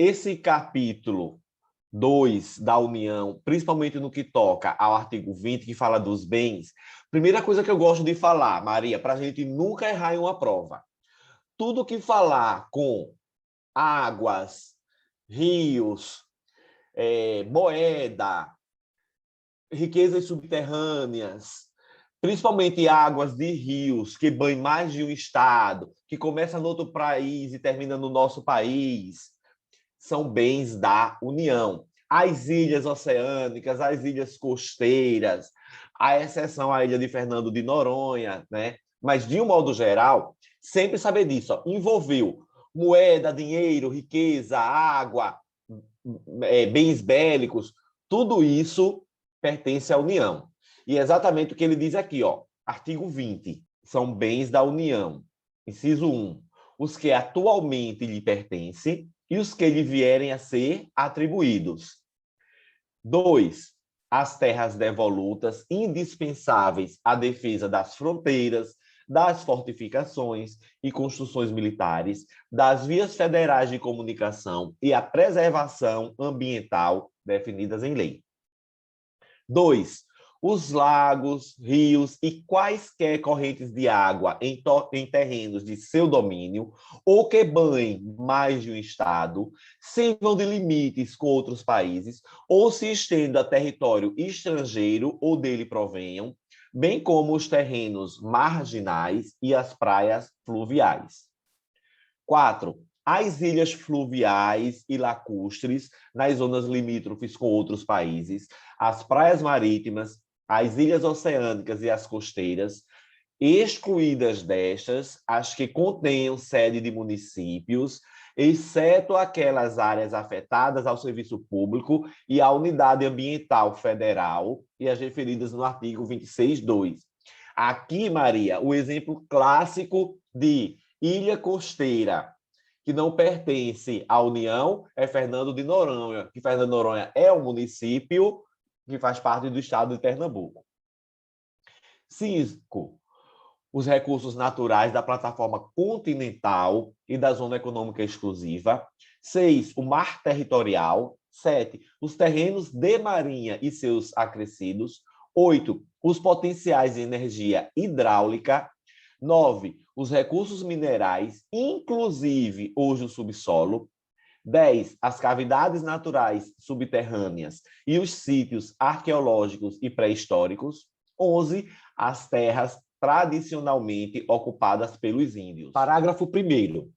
esse capítulo 2 da União, principalmente no que toca ao artigo 20, que fala dos bens, primeira coisa que eu gosto de falar, Maria, para a gente nunca errar em uma prova. Tudo que falar com águas, rios, moeda, riquezas subterrâneas, principalmente águas de rios que banham mais de um estado, que começa no outro país e termina no nosso país, são bens da União. As ilhas oceânicas, as ilhas costeiras, à exceção a ilha de Fernando de Noronha, né? Mas, de um modo geral, sempre saber disso. Ó, envolveu moeda, dinheiro, riqueza, água, bens bélicos, tudo isso pertence à União. E é exatamente o que ele diz aqui, ó, artigo 20, são bens da União. Inciso 1, os que atualmente lhe pertencem e os que lhe vierem a ser atribuídos. 2, as terras devolutas indispensáveis à defesa das fronteiras, das fortificações e construções militares, das vias federais de comunicação e a preservação ambiental definidas em lei. 2, os lagos, rios e quaisquer correntes de água em terrenos de seu domínio ou que banhem mais de um estado, sirvam de limites com outros países ou se estendam a território estrangeiro ou dele provenham, bem como os terrenos marginais e as praias fluviais. 4, as ilhas fluviais e lacustres nas zonas limítrofes com outros países, as praias marítimas, as ilhas oceânicas e as costeiras, excluídas destas, as que contenham sede de municípios, exceto aquelas áreas afetadas ao serviço público e à unidade ambiental federal e as referidas no artigo 26.2. Aqui, Maria, o exemplo clássico de ilha costeira que não pertence à União é Fernando de Noronha, que Fernando de Noronha é um município que faz parte do estado de Pernambuco. 5, os recursos naturais da plataforma continental e da zona econômica exclusiva. 6, o mar territorial. 7, os terrenos de marinha e seus acrescidos. 8, os potenciais de energia hidráulica. 9, os recursos minerais, inclusive os do subsolo. 10, as cavidades naturais subterrâneas e os sítios arqueológicos e pré-históricos. 11, as terras tradicionalmente ocupadas pelos índios. Parágrafo 1º.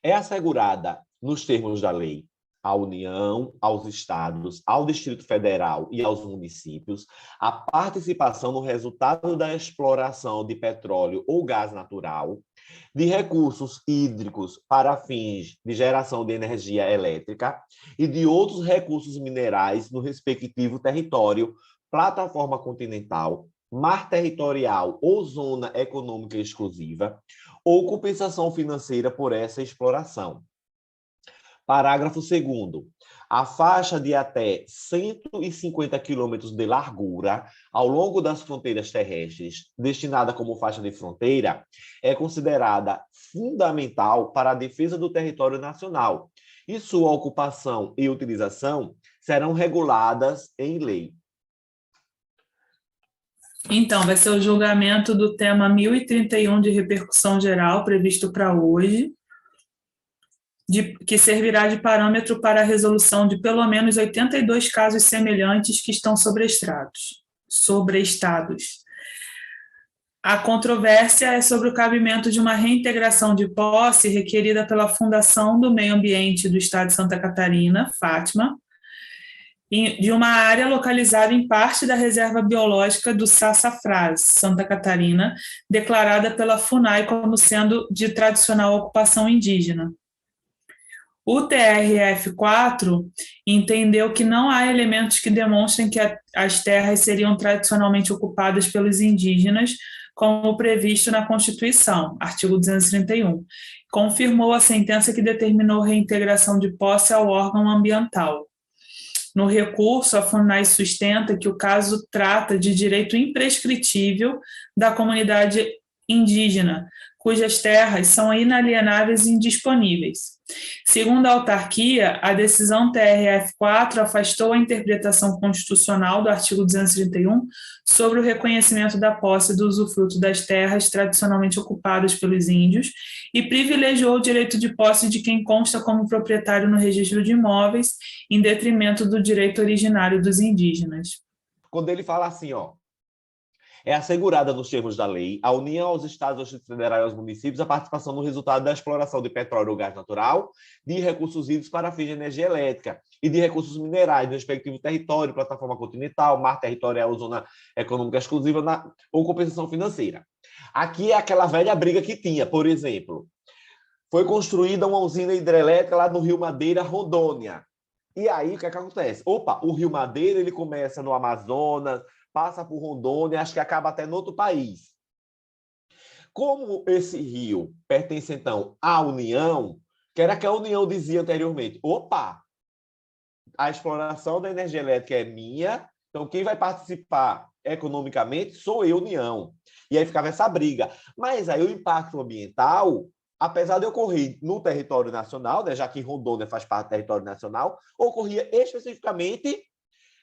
É assegurada, nos termos da lei, à União, aos estados, ao Distrito Federal e aos municípios, a participação no resultado da exploração de petróleo ou gás natural, de recursos hídricos para fins de geração de energia elétrica e de outros recursos minerais no respectivo território, plataforma continental, mar territorial ou zona econômica exclusiva, ou compensação financeira por essa exploração. Parágrafo 2º. A faixa de até 150 quilômetros de largura ao longo das fronteiras terrestres, destinada como faixa de fronteira, é considerada fundamental para a defesa do território nacional e sua ocupação e utilização serão reguladas em lei. Então, vai ser o julgamento do tema 1031 de repercussão geral, previsto para hoje, que servirá de parâmetro para a resolução de pelo menos 82 casos semelhantes que estão sobrestados. A controvérsia é sobre o cabimento de uma reintegração de posse requerida pela Fundação do Meio Ambiente do Estado de Santa Catarina, Fátima, de uma área localizada em parte da Reserva Biológica do Sassafrás, Santa Catarina, declarada pela FUNAI como sendo de tradicional ocupação indígena. O TRF4 entendeu que não há elementos que demonstrem que as terras seriam tradicionalmente ocupadas pelos indígenas, como previsto na Constituição, artigo 231. Confirmou a sentença que determinou reintegração de posse ao órgão ambiental. No recurso, a FUNAI sustenta que o caso trata de direito imprescritível da comunidade indígena, cujas terras são inalienáveis e indisponíveis. Segundo a autarquia, a decisão TRF4 afastou a interpretação constitucional do artigo 231 sobre o reconhecimento da posse do usufruto das terras tradicionalmente ocupadas pelos índios e privilegiou o direito de posse de quem consta como proprietário no registro de imóveis, em detrimento do direito originário dos indígenas. Quando ele fala assim, ó, é assegurada nos termos da lei à União, aos Estados, ao Distrito Federal e aos municípios a participação no resultado da exploração de petróleo ou gás natural, de recursos hídricos para fins de energia elétrica e de recursos minerais no respectivo território, plataforma continental, mar territorial, zona econômica exclusiva ou compensação financeira. Aqui é aquela velha briga que tinha, por exemplo, foi construída uma usina hidrelétrica lá no Rio Madeira, Rondônia. E aí, o que é que acontece? Opa, o Rio Madeira ele começa no Amazonas, passa por Rondônia, acho que acaba até no outro país. Como esse rio pertence, então, à União, que era que a União dizia anteriormente, opa, a exploração da energia elétrica é minha, então quem vai participar economicamente sou eu, União. E aí ficava essa briga. Mas aí o impacto ambiental, apesar de ocorrer no território nacional, né, já que Rondônia faz parte do território nacional, ocorria especificamente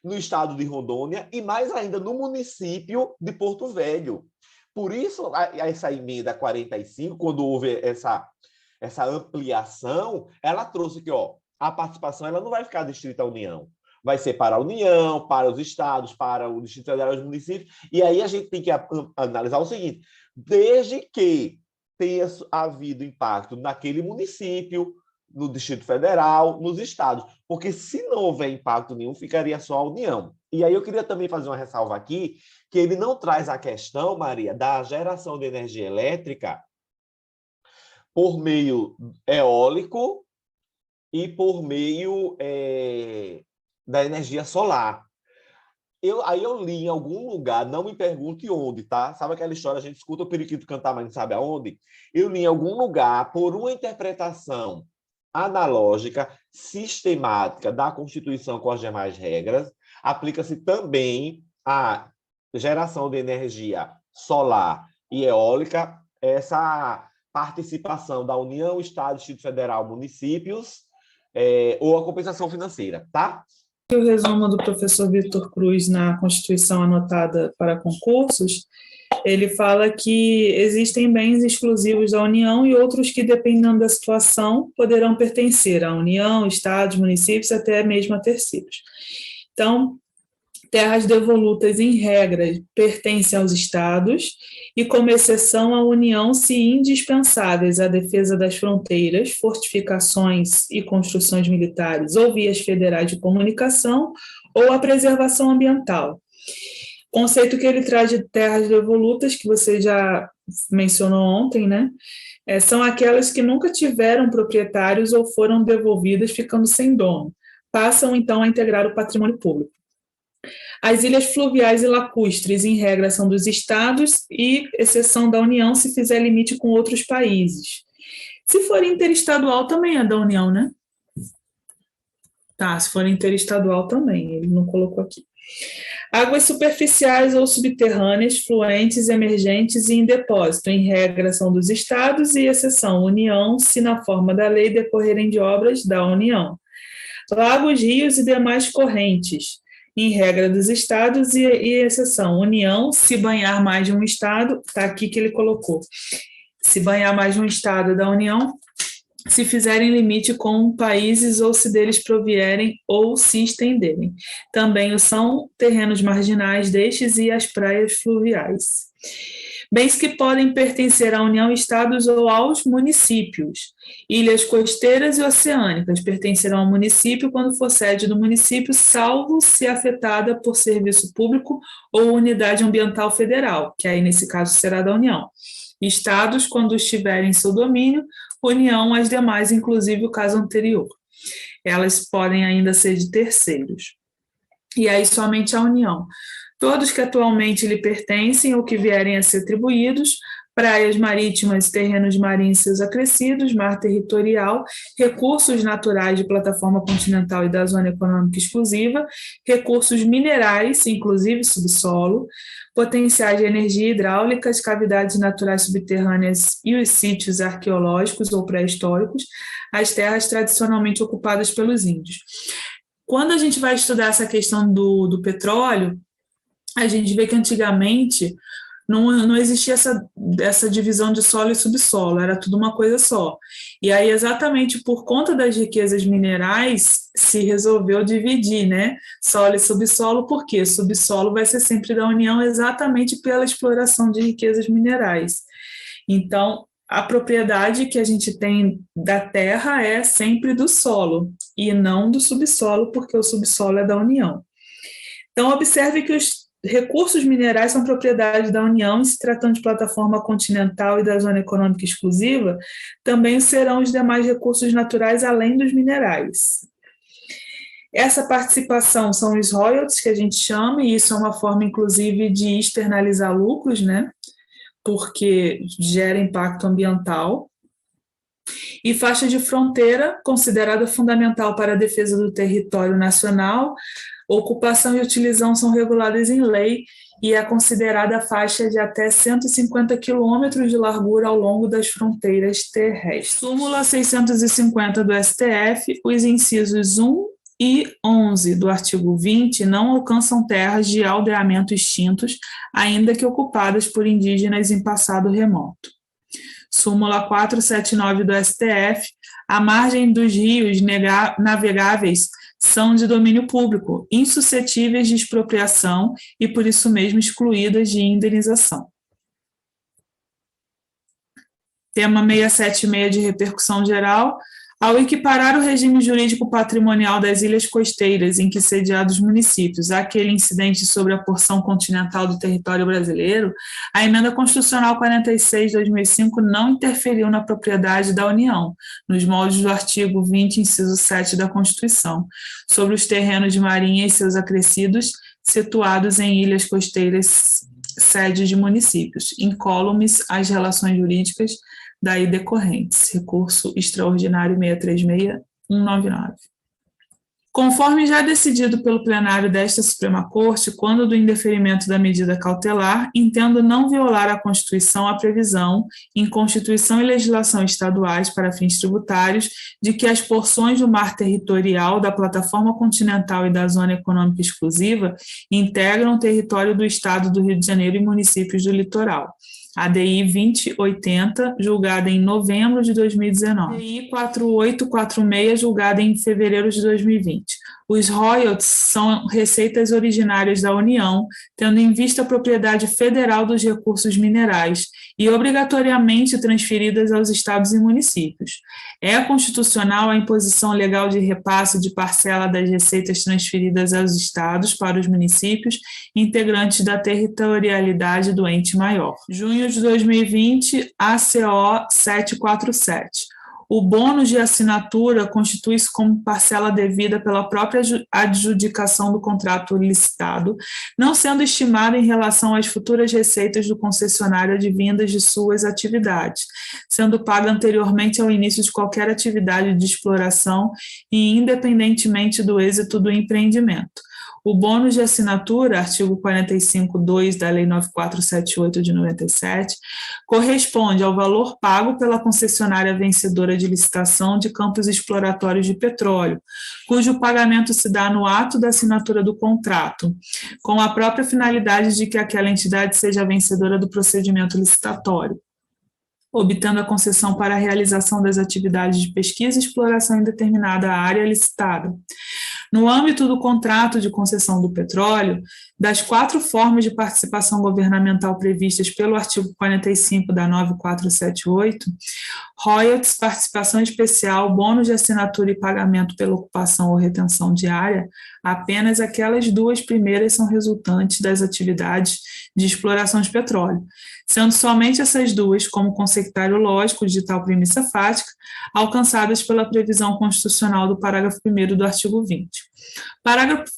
no estado de Rondônia e mais ainda no município de Porto Velho. Por isso, essa emenda 45, quando houve essa ampliação, ela trouxe que a participação ela não vai ficar distrita à União, vai ser para a União, para os estados, para o Distrito Federal e os municípios, e aí a gente tem que analisar o seguinte, desde que tenha havido impacto naquele município, no Distrito Federal, nos estados, porque se não houver impacto nenhum, ficaria só a União. E aí eu queria também fazer uma ressalva aqui, que ele não traz a questão, Maria, da geração de energia elétrica por meio eólico e por meio da energia solar. Aí eu li em algum lugar, não me pergunte onde, tá? Sabe aquela história, a gente escuta o periquito cantar, mas não sabe aonde? Eu li em algum lugar, por uma interpretação analógica, sistemática da Constituição com as demais regras, aplica-se também a geração de energia solar e eólica, essa participação da União, Estado, Distrito Federal, municípios, ou a compensação financeira, tá? O resumo do professor Vitor Cruz na Constituição anotada para concursos, ele fala que existem bens exclusivos da União e outros que, dependendo da situação, poderão pertencer à União, estados, municípios, até mesmo a terceiros. Então, terras devolutas, em regra, pertencem aos estados e, como exceção, à União, se indispensáveis à defesa das fronteiras, fortificações e construções militares ou vias federais de comunicação ou à preservação ambiental. Conceito que ele traz de terras devolutas, que você já mencionou ontem, né? São aquelas que nunca tiveram proprietários ou foram devolvidas ficando sem dono. Passam, então, a integrar o patrimônio público. As ilhas fluviais e lacustres, em regra, são dos estados e, exceção da União, se fizer limite com outros países. Se for interestadual, também é da União, né? Tá, se for interestadual também, ele não colocou aqui. Águas superficiais ou subterrâneas, fluentes, emergentes e em depósito, em regra, são dos estados e, exceção, União, se na forma da lei decorrerem de obras da União. Lagos, rios e demais correntes, em regra dos estados e exceção, União, se banhar mais de um estado, está aqui que ele colocou, se banhar mais de um estado da União, se fizerem limite com países ou se deles provierem ou se estenderem. Também o são terrenos marginais destes e as praias fluviais. Bens que podem pertencer à União, estados ou aos municípios. Ilhas costeiras e oceânicas pertencerão ao município quando for sede do município, salvo se afetada por serviço público ou unidade ambiental federal, que aí nesse caso será da União. Estados, quando estiverem em seu domínio, União, as demais, inclusive o caso anterior. Elas podem ainda ser de terceiros. E aí somente a União. Todos que atualmente lhe pertencem ou que vierem a ser atribuídos, praias marítimas, terrenos marinhos e seus acrescidos, mar territorial, recursos naturais de plataforma continental e da zona econômica exclusiva, recursos minerais, inclusive subsolo, potenciais de energia hidráulica, as cavidades naturais subterrâneas e os sítios arqueológicos ou pré-históricos, as terras tradicionalmente ocupadas pelos índios. Quando a gente vai estudar essa questão do petróleo, a gente vê que antigamente não existia essa divisão de solo e subsolo, era tudo uma coisa só. E aí, exatamente por conta das riquezas minerais, se resolveu dividir, né? Solo e subsolo, porque subsolo vai ser sempre da União exatamente pela exploração de riquezas minerais. Então, a propriedade que a gente tem da terra é sempre do solo, e não do subsolo, porque o subsolo é da União. Então, observe que os recursos minerais são propriedade da União, e se tratando de plataforma continental e da zona econômica exclusiva, também serão os demais recursos naturais além dos minerais. Essa participação são os royalties, que a gente chama, e isso é uma forma, inclusive, de externalizar lucros, né? Porque gera impacto ambiental. E faixa de fronteira, considerada fundamental para a defesa do território nacional, ocupação e utilização são reguladas em lei e é considerada a faixa de até 150 quilômetros de largura ao longo das fronteiras terrestres. Súmula 650 do STF, os incisos 1 e 11 do artigo 20 não alcançam terras de aldeamento extintos, ainda que ocupadas por indígenas em passado remoto. Súmula 479 do STF, a margem dos rios navegáveis são de domínio público, insuscetíveis de expropriação e, por isso mesmo, excluídas de indenização. Tema 676 de repercussão geral. Ao equiparar o regime jurídico patrimonial das ilhas costeiras em que sediados municípios àquele incidente sobre a porção continental do território brasileiro, a Emenda Constitucional 46 de 2005 não interferiu na propriedade da União, nos moldes do artigo 20, inciso 7 da Constituição, sobre os terrenos de marinha e seus acrescidos situados em ilhas costeiras sede de municípios, incólumes às relações jurídicas daí decorrentes. Recurso extraordinário 636.199. Conforme já decidido pelo plenário desta Suprema Corte, quando do indeferimento da medida cautelar, entendo não violar a Constituição a previsão, em Constituição e legislação estaduais para fins tributários, de que as porções do mar territorial da plataforma continental e da zona econômica exclusiva integram o território do Estado do Rio de Janeiro e municípios do litoral. ADI 2080, julgada em novembro de 2019. ADI 4846, julgada em fevereiro de 2020. Os royalties são receitas originárias da União, tendo em vista a propriedade federal dos recursos minerais e obrigatoriamente transferidas aos estados e municípios. É constitucional a imposição legal de repasse de parcela das receitas transferidas aos estados para os municípios, integrantes da territorialidade do ente maior. Junho de 2020, ACO 747. O bônus de assinatura constitui-se como parcela devida pela própria adjudicação do contrato licitado, não sendo estimado em relação às futuras receitas do concessionário advindas de suas atividades, sendo paga anteriormente ao início de qualquer atividade de exploração e independentemente do êxito do empreendimento. O bônus de assinatura, artigo 45.2 da Lei 9478 de 97, corresponde ao valor pago pela concessionária vencedora de licitação de campos exploratórios de petróleo, cujo pagamento se dá no ato da assinatura do contrato, com a própria finalidade de que aquela entidade seja a vencedora do procedimento licitatório, obtendo a concessão para a realização das atividades de pesquisa e exploração em determinada área licitada. No âmbito do contrato de concessão do petróleo, das 4 formas de participação governamental previstas pelo artigo 45 da 9478, royalties, participação especial, bônus de assinatura e pagamento pela ocupação ou retenção diária, apenas aquelas 2 primeiras são resultantes das atividades de exploração de petróleo, sendo somente essas 2, como conceituário lógico de tal premissa fática, alcançadas pela previsão constitucional do parágrafo 1º do artigo 20. Parágrafo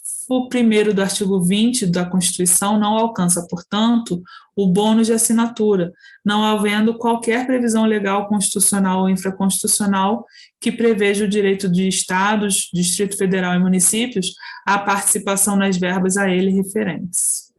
1º do artigo 20 da Constituição não alcança, portanto, o bônus de assinatura, não havendo qualquer previsão legal, constitucional ou infraconstitucional que preveja o direito de estados, Distrito Federal e municípios à participação nas verbas a ele referentes.